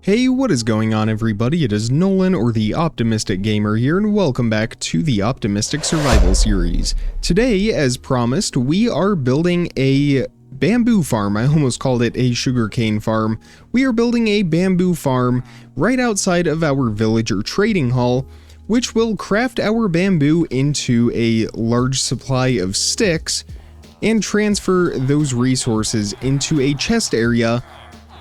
Hey, what is going on everybody? It is Nolan, or the Optimistic Gamer here, and welcome back to the Optimistic Survival series. Today, as promised, we are building a bamboo farm. I almost called it a sugarcane farm. We are building a bamboo farm right outside of our village or trading hall, which will craft our bamboo into a large supply of sticks and transfer those resources into a chest area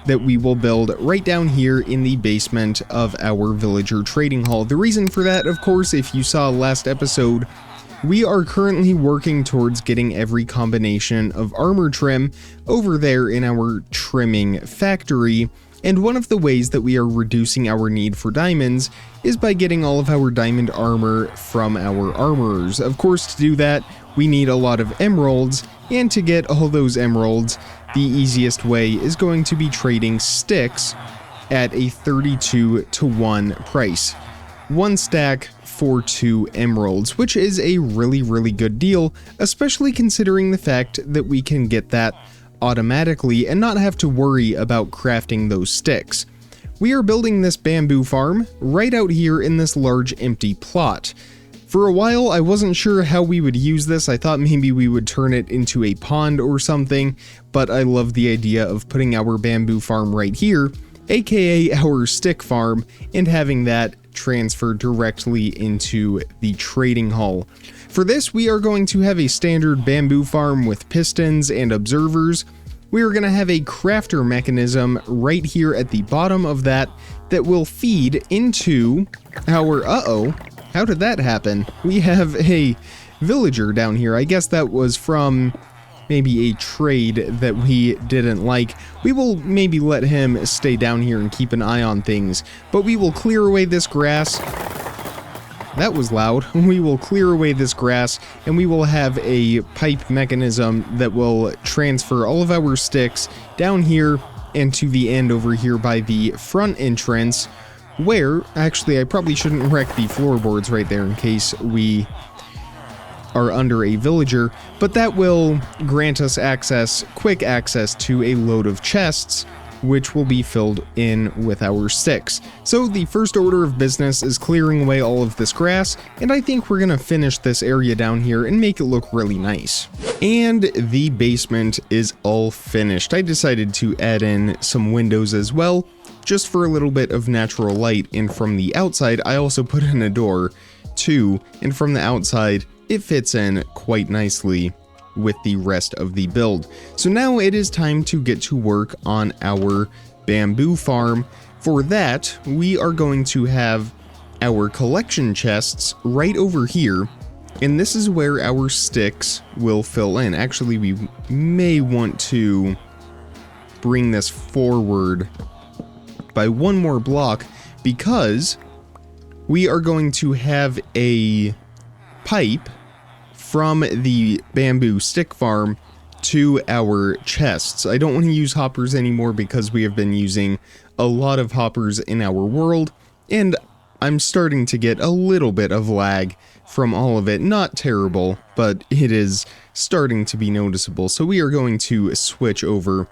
that we will build right down here in the basement of our villager trading hall. The reason for that, of course, if you saw last episode, we are currently working towards getting every combination of armor trim over there in our trimming factory, and one of the ways that we are reducing our need for diamonds is by getting all of our diamond armor from our armorers. Of course, to do that, we need a lot of emeralds, and to get all those emeralds, the easiest way is going to be trading sticks at a 32-to-1 price. One stack for 2 emeralds, which is a really good deal, especially considering the fact that we can get that automatically and not have to worry about crafting those sticks. We are building this bamboo farm right out here in this large empty plot. For a while, I wasn't sure how we would use this. I thought maybe we would turn it into a pond or something, but I love the idea of putting our bamboo farm right here, aka our stick farm, and having that transfer directly into the trading hall. For this, we are going to have a standard bamboo farm with pistons and observers. We are going to have a crafter mechanism right here at the bottom of that will feed into our... How did that happen? We have a villager down here. I guess that was from maybe a trade that we didn't like. We will maybe let him stay down here and keep an eye on things, but we will clear away this grass. That was loud. We will clear away this grass, and we will have a pipe mechanism that will transfer all of our sticks down here and to the end over here by the front entrance, where, actually, I probably shouldn't wreck the floorboards right there in case we are under a villager, but that will grant us quick access to a load of chests, which will be filled in with our sticks. So the first order of business is clearing away all of this grass, and I think we're gonna finish this area down here and make it look really nice. And the basement is all finished. I decided to add in some windows as well, just for a little bit of natural light, and from the outside I also put in a door too, and from the outside it fits in quite nicely with the rest of the build. So now it is time to get to work on our bamboo farm. For that, we are going to have our collection chests right over here, and this is where our sticks will fill in. Actually, we may want to bring this forward by one more block, because we are going to have a pipe from the bamboo stick farm to our chests. I don't want to use hoppers anymore because we have been using a lot of hoppers in our world, and I'm starting to get a little bit of lag from all of it. Not terrible, but it is starting to be noticeable. So we are going to switch over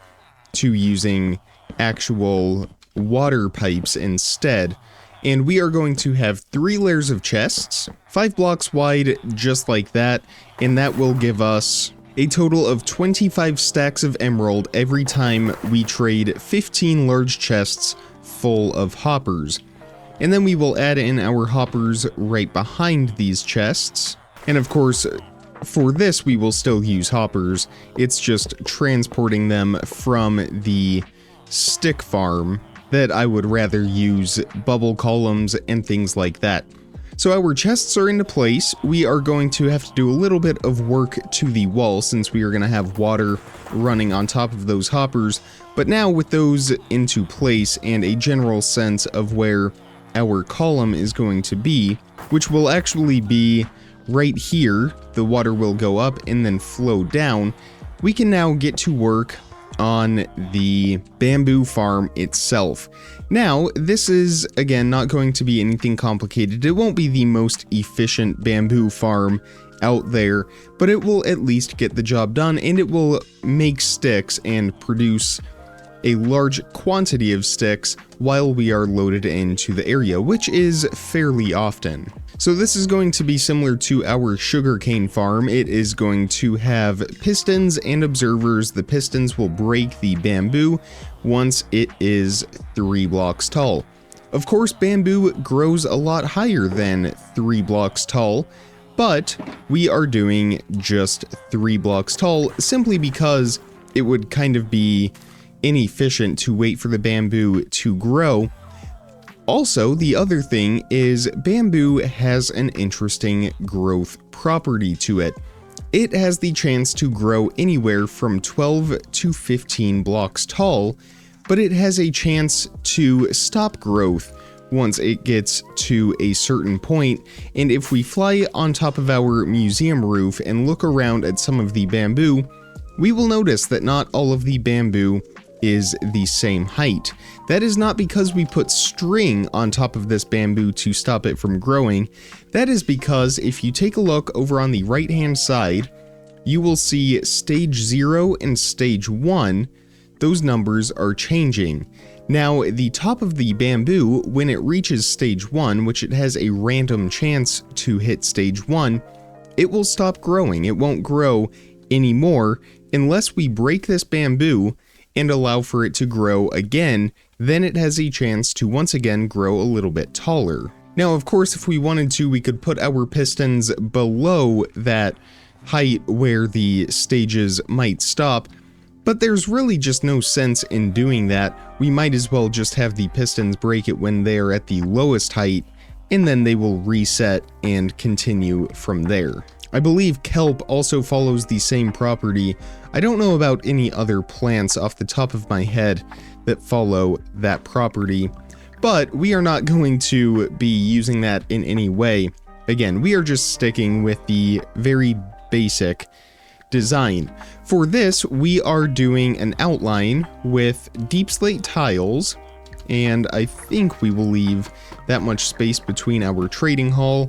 to using actual water pipes instead, and we are going to have 3 layers of chests, 5 blocks wide, just like that, and that will give us a total of 25 stacks of emerald every time we trade 15 large chests full of hoppers. And then we will add in our hoppers right behind these chests, and of course for this we will still use hoppers. It's just transporting them from the stick farm that I would rather use bubble columns and things like that. So our chests are into place. We are going to have to do a little bit of work to the wall since we are going to have water running on top of those hoppers, but now with those into place and a general sense of where our column is going to be, which will actually be right here, the water will go up and then flow down, we can now get to work on the bamboo farm itself. Now, this is, again, not going to be anything complicated. It won't be the most efficient bamboo farm out there, but it will at least get the job done, and it will make sticks and produce a large quantity of sticks while we are loaded into the area, which is fairly often. So this is going to be similar to our sugarcane farm. It is going to have pistons and observers. The pistons will break the bamboo once it is 3 blocks tall. Of course, bamboo grows a lot higher than 3 blocks tall, but we are doing just 3 blocks tall simply because it would kind of be inefficient to wait for the bamboo to grow. Also, the other thing is bamboo has an interesting growth property to it. It has the chance to grow anywhere from 12 to 15 blocks tall, but it has a chance to stop growth once it gets to a certain point. And if we fly on top of our museum roof and look around at some of the bamboo, we will notice that not all of the bamboo is the same height. That is not because we put string on top of this bamboo to stop it from growing. That is because if you take a look over on the right hand side, you will see stage 0 and stage 1. Those numbers are changing. Now, the top of the bamboo, when it reaches stage 1, which it has a random chance to hit stage 1, it will stop growing. It won't grow anymore unless we break this bamboo and allow for it to grow again. Then it has a chance to once again grow a little bit taller. Now, of course, if we wanted to, we could put our pistons below that height where the stages might stop, but there's really just no sense in doing that. We might as well just have the pistons break it when they're at the lowest height, and then they will reset and continue from there. I believe kelp also follows the same property. I don't know about any other plants off the top of my head that follow that property, but we are not going to be using that in any way. Again, we are just sticking with the very basic design. For this, we are doing an outline with deep slate tiles, and I think we will leave that much space between our trading hall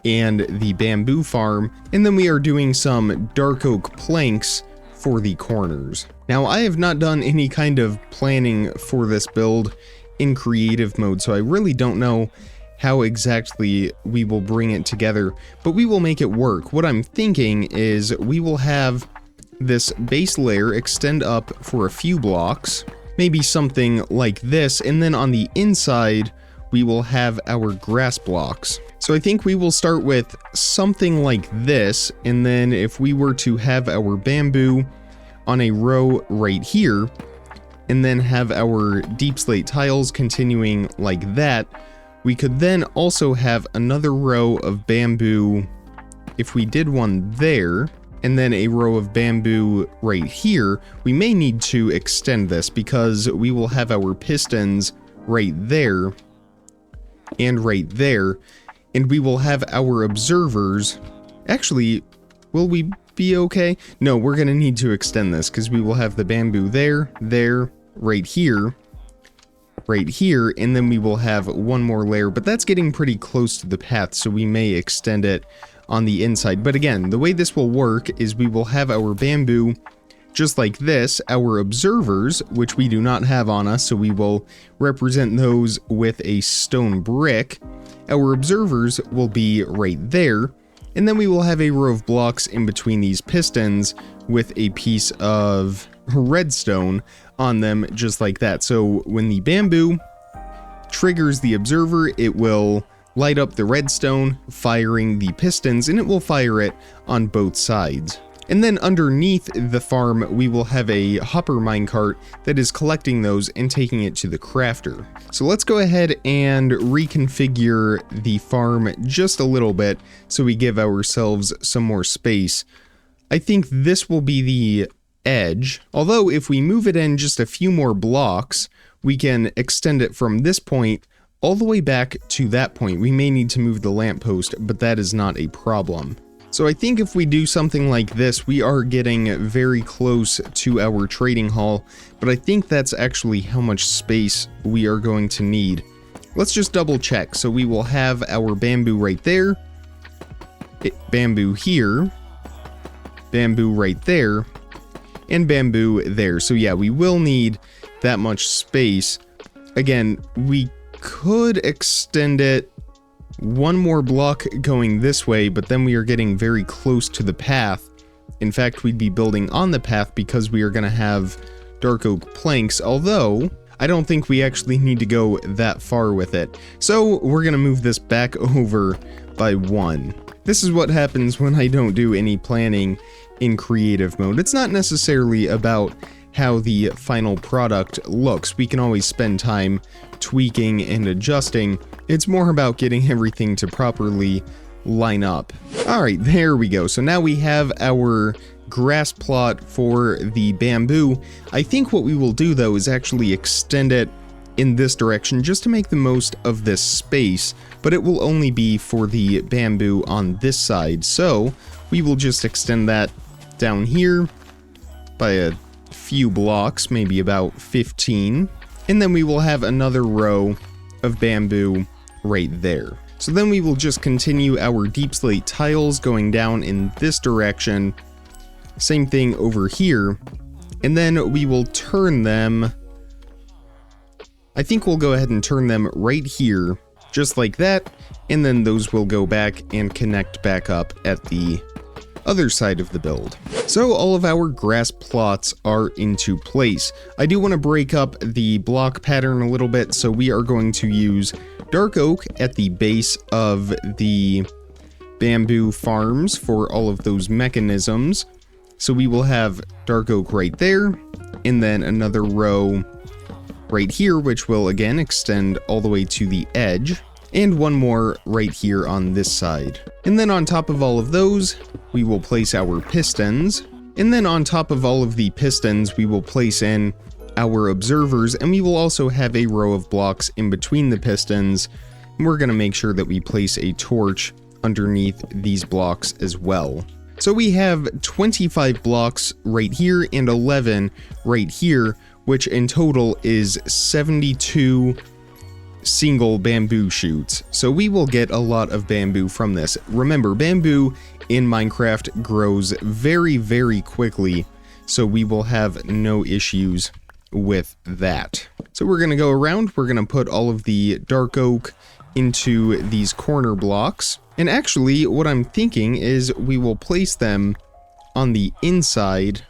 and the bamboo farm, and then we are doing some dark oak planks for the corners. Now, I have not done any kind of planning for this build in creative mode, so I really don't know how exactly we will bring it together, but we will make it work. What I'm thinking is we will have this base layer extend up for a few blocks, maybe something like this, and then on the inside we will have our grass blocks. So I think we will start with something like this, and then if we were to have our bamboo on a row right here, and then have our deep slate tiles continuing like that, we could then also have another row of bamboo if we did one there, and then a row of bamboo right here. We may need to extend this because we will have our pistons right there and right there, and we will have our observers. Actually, will we be okay? No, we're gonna need to extend this because we will have the bamboo there, right here, and then we will have one more layer, but that's getting pretty close to the path, so we may extend it on the inside. But again, the way this will work is we will have our bamboo just like this, our observers, which we do not have on us, so we will represent those with a stone brick. Our observers will be right there, and then we will have a row of blocks in between these pistons with a piece of redstone on them, just like that. So when the bamboo triggers the observer, it will light up the redstone, firing the pistons, and it will fire it on both sides. And then underneath the farm, we will have a hopper minecart that is collecting those and taking it to the crafter. So let's go ahead and reconfigure the farm just a little bit so we give ourselves some more space. I think this will be the edge, although if we move it in just a few more blocks, we can extend it from this point all the way back to that point. We may need to move the lamppost, but that is not a problem. So I think if we do something like this, we are getting very close to our trading hall, but I think that's actually how much space we are going to need. Let's just double check. So we will have our bamboo right there, bamboo here, bamboo right there, and bamboo there. So yeah, we will need that much space. Again, we could extend it one more block going this way, but then we are getting very close to the path. In fact, we'd be building on the path because we are going to have dark oak planks, although I don't think we actually need to go that far with it. So we're going to move this back over by 1. This is what happens when I don't do any planning in creative mode. It's not necessarily about how the final product looks. We can always spend time tweaking and adjusting. It's more about getting everything to properly line up. Alright, there we go. So now we have our grass plot for the bamboo. I think what we will do though is actually extend it in this direction just to make the most of this space, but it will only be for the bamboo on this side. So we will just extend that down here by a few blocks, maybe about 15, and then we will have another row of bamboo right there. So then we will just continue our deep slate tiles going down in this direction. Same thing over here, and then we will turn them. I think we'll go ahead and turn them right here, just like that, and then those will go back and connect back up at the other side of the build. So all of our grass plots are into place. I do want to break up the block pattern a little bit, so we are going to use dark oak at the base of the bamboo farms for all of those mechanisms. So we will have dark oak right there, and then another row right here, which will again extend all the way to the edge, and one more right here on this side. And then on top of all of those, we will place our pistons, and then on top of all of the pistons, we will place in our observers, and we will also have a row of blocks in between the pistons. And we're going to make sure that we place a torch underneath these blocks as well. So we have 25 blocks right here and 11 right here, which in total is 72 single bamboo shoots. So we will get a lot of bamboo from this. Remember, bamboo in Minecraft grows very, very quickly, so we will have no issues with that. So we're going to go around, we're going to put all of the dark oak into these corner blocks. And actually, what I'm thinking is we will place them on the inside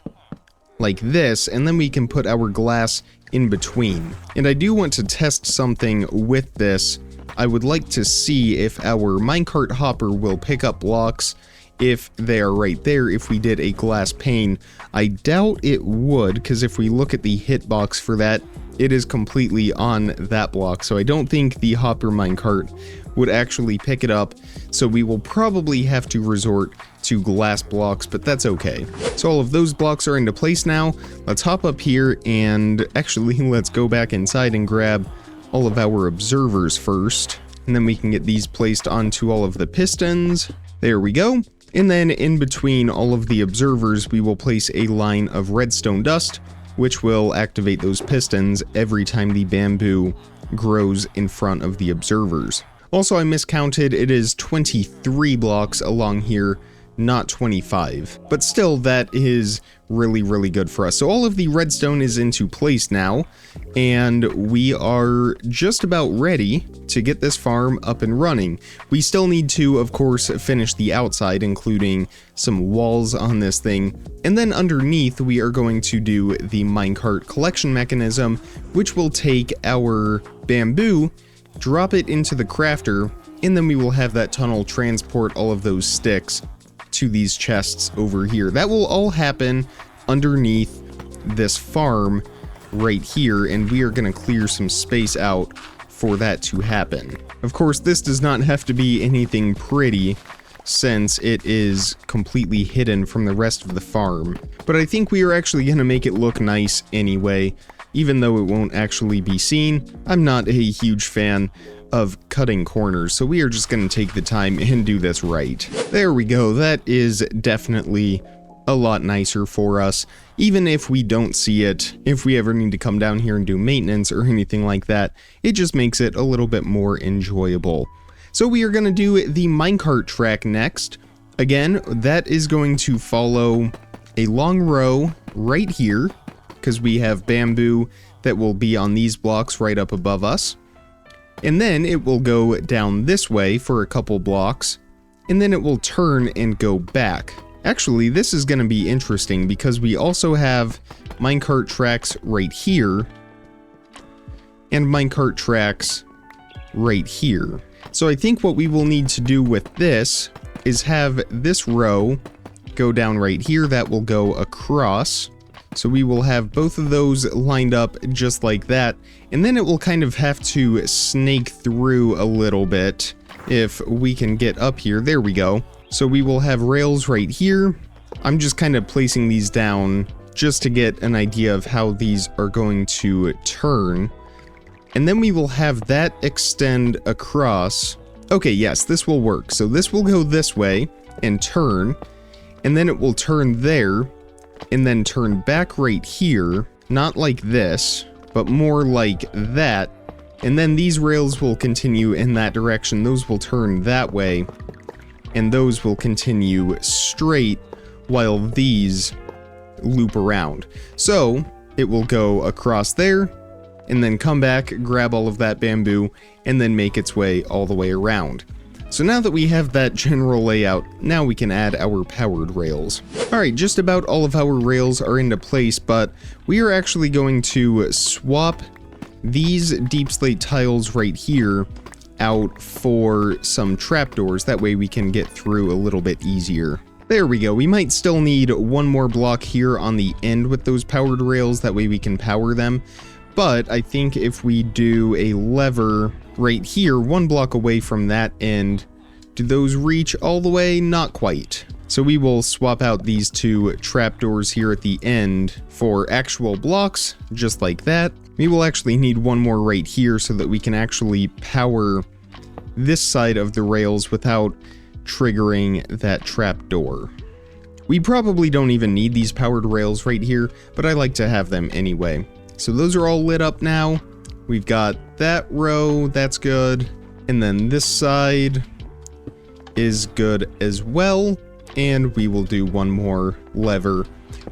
like this, and then we can put our glass in between. And I do want to test something with this. I would like to see if our minecart hopper will pick up blocks if they are right there if we did a glass pane. I doubt it would, because if we look at the hitbox for that, it is completely on that block, so I don't think the hopper minecart would actually pick it up, so we will probably have to resort to glass blocks, but that's okay. So all of those blocks are into place now. Let's hop up here and actually let's go back inside and grab all of our observers first, and then we can get these placed onto all of the pistons. There we go. And then in between all of the observers, we will place a line of redstone dust, which will activate those pistons every time the bamboo grows in front of the observers. Also, I miscounted, it is 23 blocks along here, not 25. But still, that is really, really good for us. So all of the redstone is into place now, and we are just about ready to get this farm up and running. We still need to, of course, finish the outside, including some walls on this thing. And then underneath, we are going to do the minecart collection mechanism, which will take our bamboo, drop it into the crafter, and then we will have that tunnel transport all of those sticks to these chests over here. That will all happen underneath this farm right here, and we are going to clear some space out for that to happen. Of course, this does not have to be anything pretty, since it is completely hidden from the rest of the farm. But I think we are actually going to make it look nice anyway, even though it won't actually be seen. I'm not a huge fan of cutting corners, so we are just going to take the time and do this right. There we go. That is definitely a lot nicer for us, even if we don't see it. If we ever need to come down here and do maintenance or anything like that, it just makes it a little bit more enjoyable. So we are going to do the minecart track next. Again, that is going to follow a long row right here, because we have bamboo that will be on these blocks right up above us. And then it will go down this way for a couple blocks, and then it will turn and go back. Actually, this is going to be interesting because we also have minecart tracks right here and minecart tracks right here. So I think what we will need to do with this is have this row go down right here that will go across. So we will have both of those lined up just like that, and then it will kind of have to snake through a little bit if we can get up here. There we go. So we will have rails right here. I'm just kind of placing these down just to get an idea of how these are going to turn. And then we will have that extend across. Okay, yes, this will work. So this will go this way and turn, and then it will turn there, and then turn back right here, not like this, but more like that. And then these rails will continue in that direction. Those will turn that way, and those will continue straight while these loop around. So it will go across there, and then come back, grab all of that bamboo, and then make its way all the way around. So now that we have that general layout, now we can add our powered rails. Alright, just about all of our rails are into place, but we are actually going to swap these deep slate tiles right here out for some trapdoors. That way we can get through a little bit easier. There we go. We might still need one more block here on the end with those powered rails. That way we can power them. But I think if we do a lever right here, one block away from that end, do those reach all the way? Not quite. So we will swap out these two trapdoors here at the end for actual blocks, just like that. We will actually need one more right here so that we can actually power this side of the rails without triggering that trapdoor. We probably don't even need these powered rails right here, but I like to have them anyway. So those are all lit up now. We've got that row, that's good. And then this side is good as well. And we will do one more lever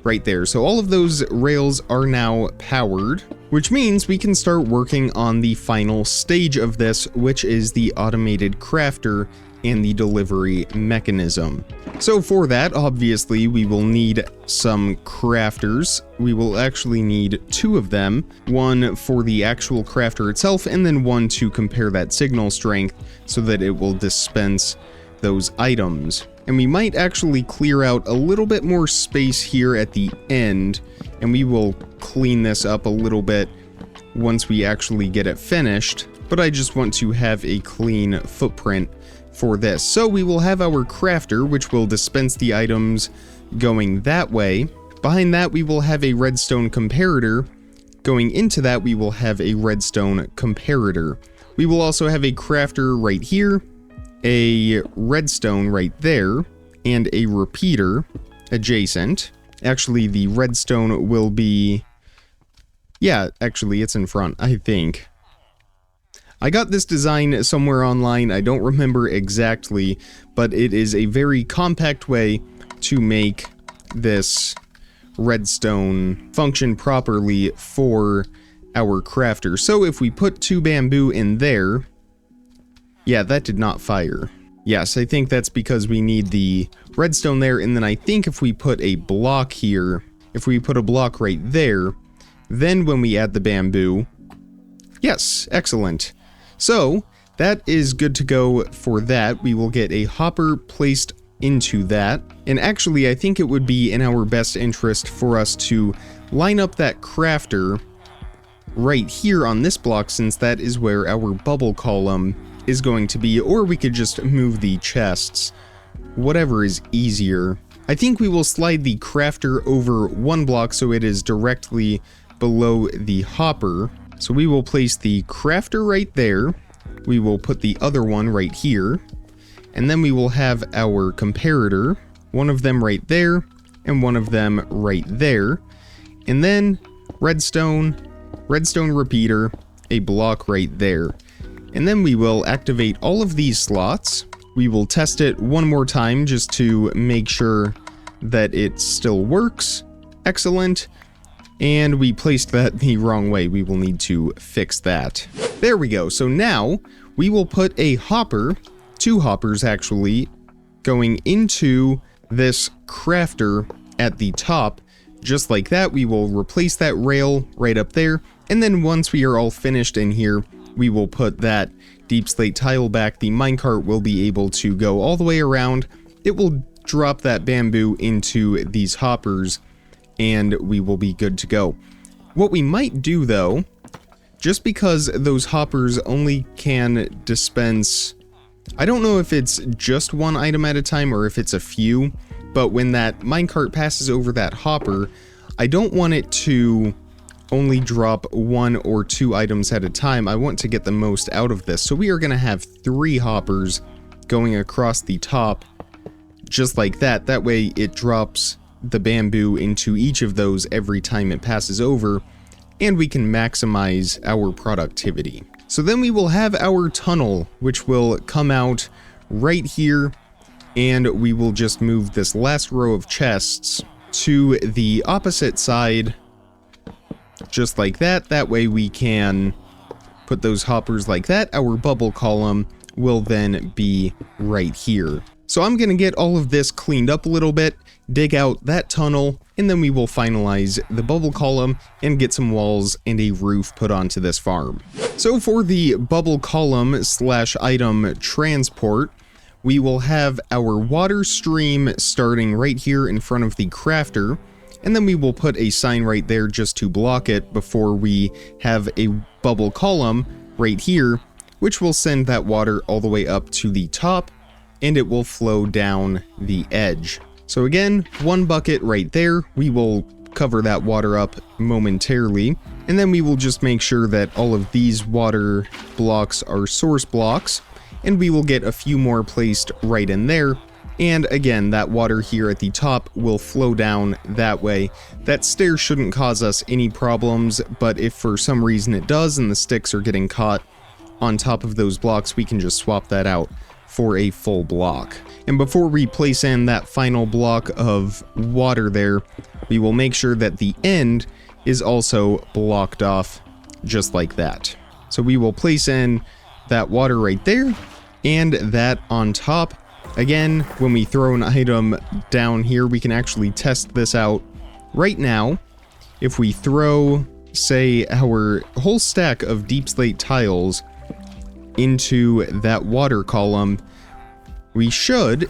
right there. So all of those rails are now powered, which means we can start working on the final stage of this, which is the automated crafter and the delivery mechanism. So for that, obviously, we will need some crafters. We will actually need two of them, one for the actual crafter itself, and then one to compare that signal strength so that it will dispense those items. And we might actually clear out a little bit more space here at the end, and we will clean this up a little bit once we actually get it finished, but I just want to have a clean footprint for this. So we will have our crafter, which will dispense the items going that way. Behind that, we will have a redstone comparator. Going into that, we will have a redstone comparator. We will also have a crafter right here, a redstone right there, and a repeater adjacent. Actually, the redstone will be... yeah, actually, it's in front, I think. I got this design somewhere online, I don't remember exactly, but it is a very compact way to make this redstone function properly for our crafter. So if we put two bamboo in there... yeah, that did not fire. Yes, I think that's because we need the redstone there, and then I think if we put a block here, if we put a block right there, then when we add the bamboo... yes, excellent. So, that is good to go for that. We will get a hopper placed into that. And actually, I think it would be in our best interest for us to line up that crafter right here on this block, since that is where our bubble column is going to be, or we could just move the chests. Whatever is easier. I think we will slide the crafter over one block so it is directly below the hopper. So we will place the crafter right there, we will put the other one right here, and then we will have our comparator, one of them right there, and one of them right there, and then redstone repeater, a block right there. And then we will activate all of these slots. We will test it one more time just to make sure that it still works. Excellent. And we placed that the wrong way. We will need to fix that. There we go. So now we will put a hopper, 2 hoppers actually, going into this crafter at the top. Just like that, we will replace that rail right up there. And then once we are all finished in here, we will put that deep slate tile back. The minecart will be able to go all the way around. It will drop that bamboo into these hoppers, and we will be good to go. What we might do though, just because those hoppers only can dispense, I don't know if it's just 1 item at a time or if it's a few, but when that minecart passes over that hopper, I don't want it to only drop 1 or 2 items at a time. I want to get the most out of this. So we are going to have 3 hoppers going across the top, just like that. That way it drops the bamboo into each of those every time it passes over, and we can maximize our productivity. So then we will have our tunnel, which will come out right here, and we will just move this last row of chests to the opposite side, just like that. That way we can put those hoppers like that. Our bubble column will then be right here. So I'm going to get all of this cleaned up a little bit, dig out that tunnel, and then we will finalize the bubble column and get some walls and a roof put onto this farm. So for the bubble column / item transport, we will have our water stream starting right here in front of the crafter, and then we will put a sign right there just to block it before we have a bubble column right here, which will send that water all the way up to the top, and it will flow down the edge. So again, 1 bucket right there. We will cover that water up momentarily, and then we will just make sure that all of these water blocks are source blocks, and we will get a few more placed right in there. And again, that water here at the top will flow down that way. That stair shouldn't cause us any problems, but if for some reason it does and the sticks are getting caught on top of those blocks, we can just swap that out for a full block. And before we place in that final block of water there, we will make sure that the end is also blocked off just like that. So we will place in that water right there and that on top. Again, when we throw an item down here, we can actually test this out right now. If we throw, say, our whole stack of deep slate tiles into that water column, we should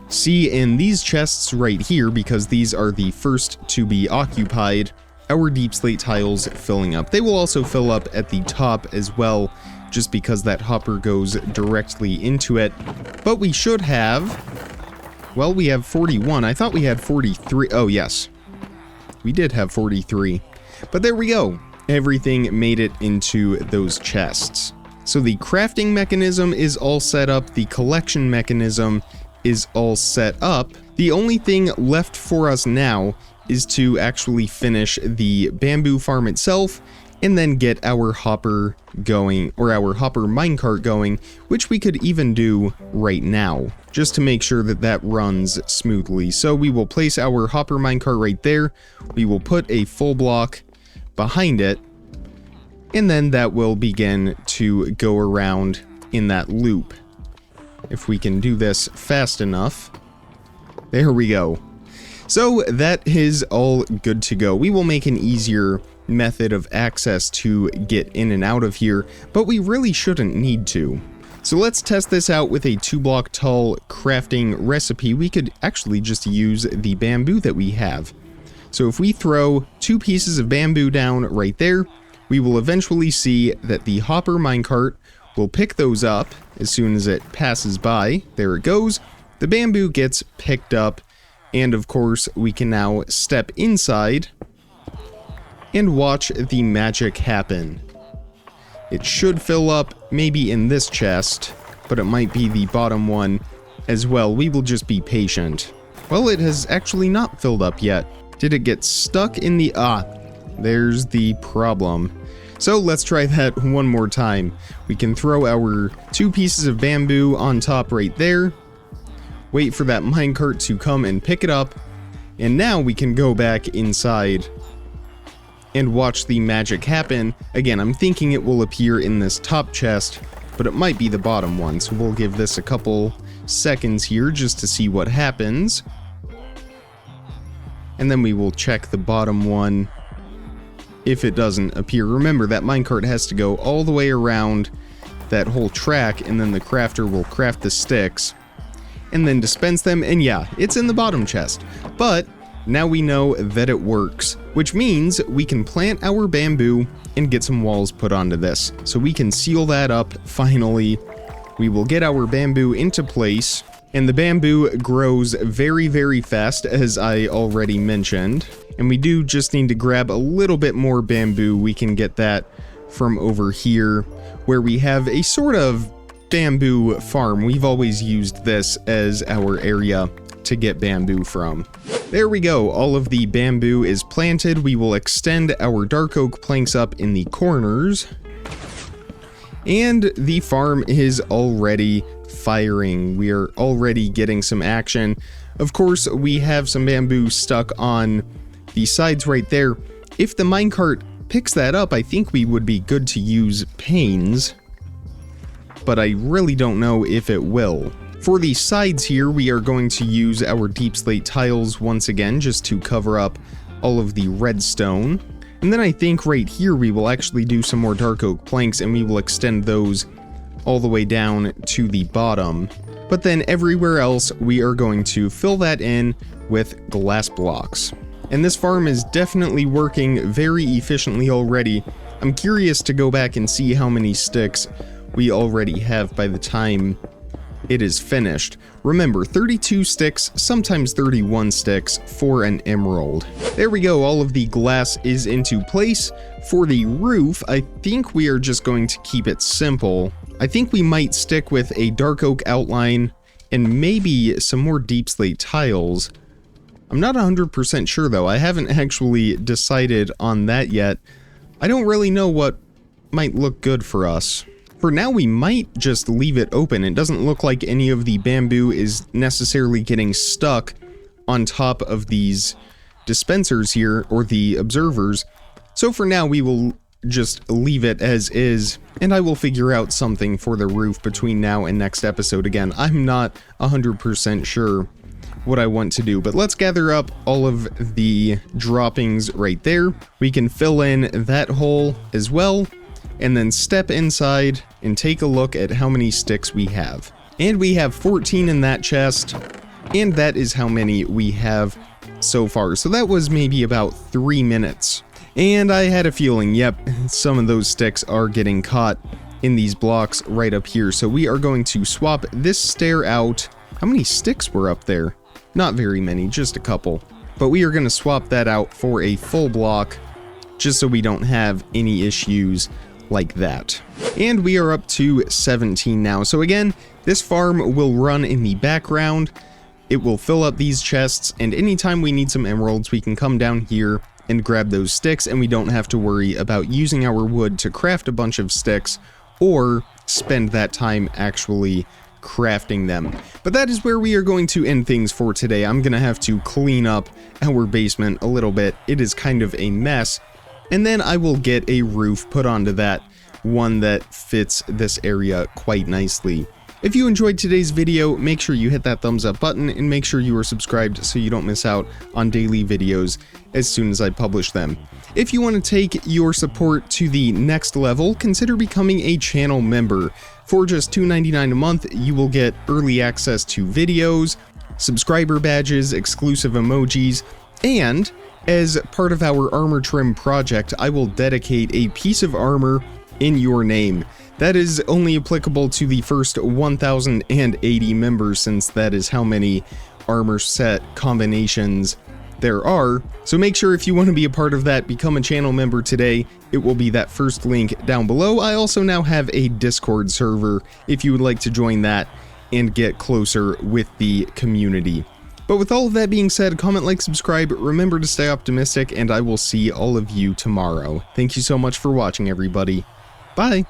see in these chests right here, because these are the first to be occupied, our deep slate tiles filling up. They will also fill up at the top as well, just because that hopper goes directly into it. But we should have, well, we have 41. I thought we had 43. Oh, yes. We did have 43. But there we go. Everything made it into those chests. So the crafting mechanism is all set up. The collection mechanism is all set up. The only thing left for us now is to actually finish the bamboo farm itself, and then get our hopper going, or our hopper minecart going, which we could even do right now, just to make sure that that runs smoothly. So we will place our hopper minecart right there. We will put a full block behind it, and then that will begin to go around in that loop. If we can do this fast enough. There we go. So that is all good to go. We will make an easier method of access to get in and out of here, but we really shouldn't need to. So let's test this out with a 2-block tall crafting recipe. We could actually just use the bamboo that we have. So if we throw 2 pieces of bamboo down right there, we will eventually see that the hopper minecart will pick those up as soon as it passes by. There it goes. The bamboo gets picked up, and of course we can now step inside and watch the magic happen. It should fill up maybe in this chest, but it might be the bottom one as well. We will just be patient. Well, it has actually not filled up yet. Did it get stuck in the... there's the problem. So let's try that one more time. We can throw our 2 pieces of bamboo on top right there. Wait for that minecart to come and pick it up. And now we can go back inside and watch the magic happen. Again, I'm thinking it will appear in this top chest, but it might be the bottom one, so we'll give this a couple seconds here just to see what happens. And then we will check the bottom one if it doesn't appear. Remember, that minecart has to go all the way around that whole track, and then the crafter will craft the sticks and then dispense them, and yeah, it's in the bottom chest. But now we know that it works, which means we can plant our bamboo and get some walls put onto this. So we can seal that up finally. We will get our bamboo into place, and the bamboo grows very, very fast, as I already mentioned. And we do just need to grab a little bit more bamboo. We can get that from over here, where we have a sort of bamboo farm. We've always used this as our area to get bamboo from. There we go, all of the bamboo is planted. We will extend our dark oak planks up in the corners. And the farm is already firing. We are already getting some action. Of course, we have some bamboo stuck on the sides right there. If the minecart picks that up, I think we would be good to use panes, but I really don't know if it will. For the sides here, we are going to use our deep slate tiles once again, just to cover up all of the redstone. And then I think right here we will actually do some more dark oak planks, and we will extend those all the way down to the bottom. But then everywhere else, we are going to fill that in with glass blocks. And this farm is definitely working very efficiently already. I'm curious to go back and see how many sticks we already have by the time it is finished. Remember, 32 sticks, sometimes 31 sticks for an emerald. There we go, all of the glass is into place. For the roof, I think we are just going to keep it simple. I think we might stick with a dark oak outline and maybe some more deep slate tiles. I'm not 100% sure though, I haven't actually decided on that yet. I don't really know what might look good for us. For now, we might just leave it open. It doesn't look like any of the bamboo is necessarily getting stuck on top of these dispensers here, or the observers. So for now, we will just leave it as is, and I will figure out something for the roof between now and next episode. Again, I'm not 100% sure what I want to do, but let's gather up all of the droppings right there. We can fill in that hole as well, and then step inside and take a look at how many sticks we have. And we have 14 in that chest, and that is how many we have so far. So that was maybe about 3 minutes. And I had a feeling, yep, some of those sticks are getting caught in these blocks right up here. So we are going to swap this stair out. How many sticks were up there? Not very many, just a couple. But we are going to swap that out for a full block, just so we don't have any issues like that. And we are up to 17 now. So again, this farm will run in the background. It will fill up these chests, and anytime we need some emeralds, we can come down here and grab those sticks, and we don't have to worry about using our wood to craft a bunch of sticks or spend that time actually crafting them. But that is where we are going to end things for today. I'm gonna have to clean up our basement a little bit. It is kind of a mess. And then I will get a roof put onto that, one that fits this area quite nicely. If you enjoyed today's video, make sure you hit that thumbs up button and make sure you are subscribed so you don't miss out on daily videos as soon as I publish them. If you want to take your support to the next level, consider becoming a channel member. For just $2.99 a month, you will get early access to videos, subscriber badges, exclusive emojis, and as part of our armor trim project, I will dedicate a piece of armor in your name. That is only applicable to the first 1,080 members, since that is how many armor set combinations there are. So make sure, if you want to be a part of that, become a channel member today. It will be that first link down below. I also now have a Discord server if you would like to join that and get closer with the community. But with all of that being said, comment, like, subscribe, remember to stay optimistic, and I will see all of you tomorrow. Thank you so much for watching, everybody. Bye!